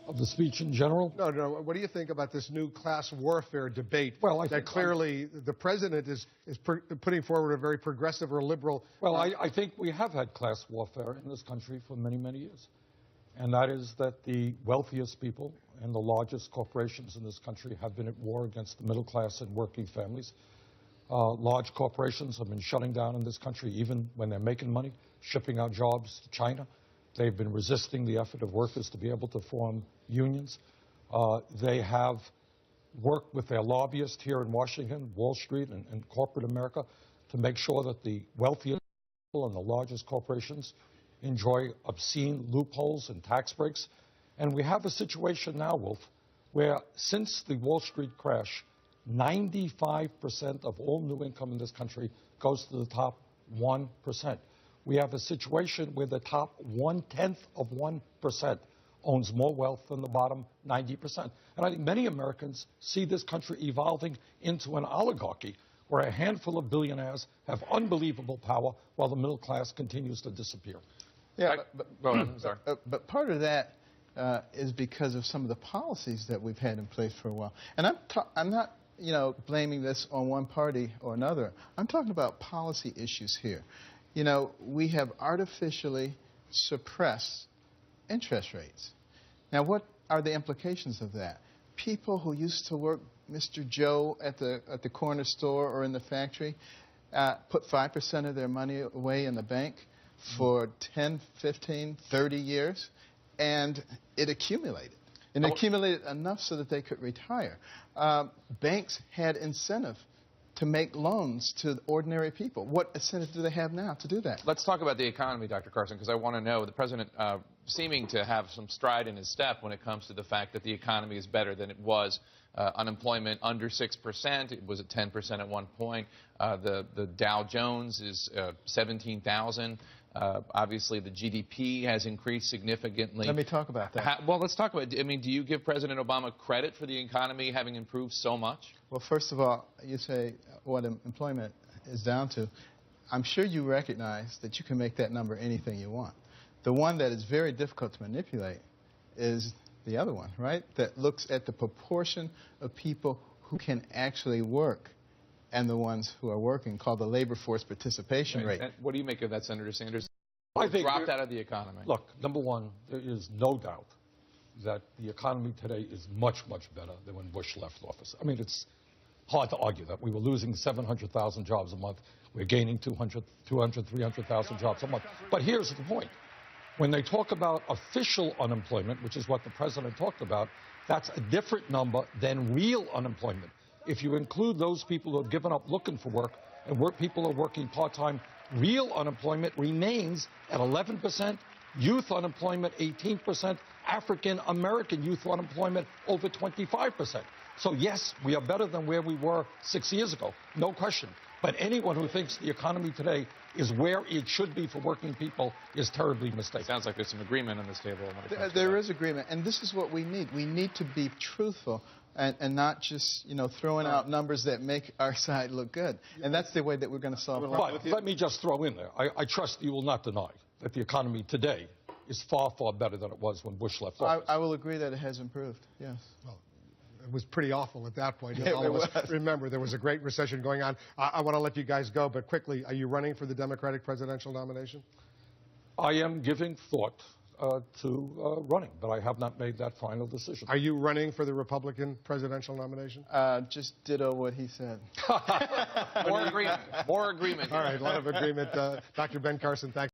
of the speech in general? No, no. What do you think about this new class warfare debate? Well, I that think clearly the president is putting forward a very progressive or liberal. Well, I think we have had class warfare in this country for many, many years. And that is that the wealthiest people and the largest corporations in this country have been at war against the middle class and working families. Large corporations have been shutting down in this country, even when they're making money, shipping out jobs to China. They've been resisting the effort of workers to be able to form unions. They have worked with their lobbyists here in Washington, Wall Street, and corporate America to make sure that the wealthiest people and the largest corporations enjoy obscene loopholes and tax breaks. And we have a situation now, Wolf, where since the Wall Street crash, 95% of all new income in this country goes to the top 1%. We have a situation where the top 0.1% owns more wealth than the bottom 90%. And I think many Americans see this country evolving into an oligarchy where a handful of billionaires have unbelievable power while the middle class continues to disappear. Yeah, but part of that is because of some of the policies that we've had in place for a while. And I'm not, blaming this on one party or another. I'm talking about policy issues here. We have artificially suppressed interest rates. Now, what are the implications of that? People who used to work, Mr. Joe at the corner store or in the factory, put 5% of their money away in the bank for 10, 15, 30 years, and it accumulated. And it accumulated enough so that they could retire. Banks had incentive to make loans to ordinary people. What incentive do they have now to do that? Let's talk about the economy, Dr. Carson, because I want to know, the president seeming to have some stride in his step when it comes to the fact that the economy is better than it was. Unemployment under 6%. It was at 10% at one point. The Dow Jones is 17,000. Obviously, the GDP has increased significantly. Let me talk about that. Well, let's talk about it. I mean, do you give President Obama credit for the economy having improved so much? Well, first of all, you say what employment is down to. I'm sure you recognize that you can make that number anything you want. The one that is very difficult to manipulate is the other one, right? That looks at the proportion of people who can actually work and the ones who are working, called the labor force participation rate. And what do you make of that, Senator Sanders? I think dropped out of the economy. Look, number one, there is no doubt that the economy today is much, much better than when Bush left office. I mean, it's hard to argue that. We were losing 700,000 jobs a month. We're gaining 300,000 jobs a month. But here's the point. When they talk about official unemployment, which is what the president talked about, that's a different number than real unemployment. If you include those people who have given up looking for work and people who are working part-time, real unemployment remains at 11%, youth unemployment 18%, African-American youth unemployment over 25%. So yes, we are better than where we were 6 years ago, no question. But anyone who thinks the economy today is where it should be for working people is terribly mistaken. Sounds like there's some agreement on this table. There is agreement, and this is what we need. We need to be truthful and not just, throwing out numbers that make our side look good. And that's the way that we're going to solve problems. But let me just throw in there. I trust you will not deny that the economy today is far, far better than it was when Bush left office. I will agree that it has improved, yes. Well, it was pretty awful at that point. Yeah, all of us remember there was a great recession going on. I want to let you guys go, but quickly, are you running for the Democratic presidential nomination? I am giving thought to running, but I have not made that final decision. Are you running for the Republican presidential nomination? Just ditto what he said. More agreement. More agreement. All right, a lot of agreement. Dr. Ben Carson, thanks.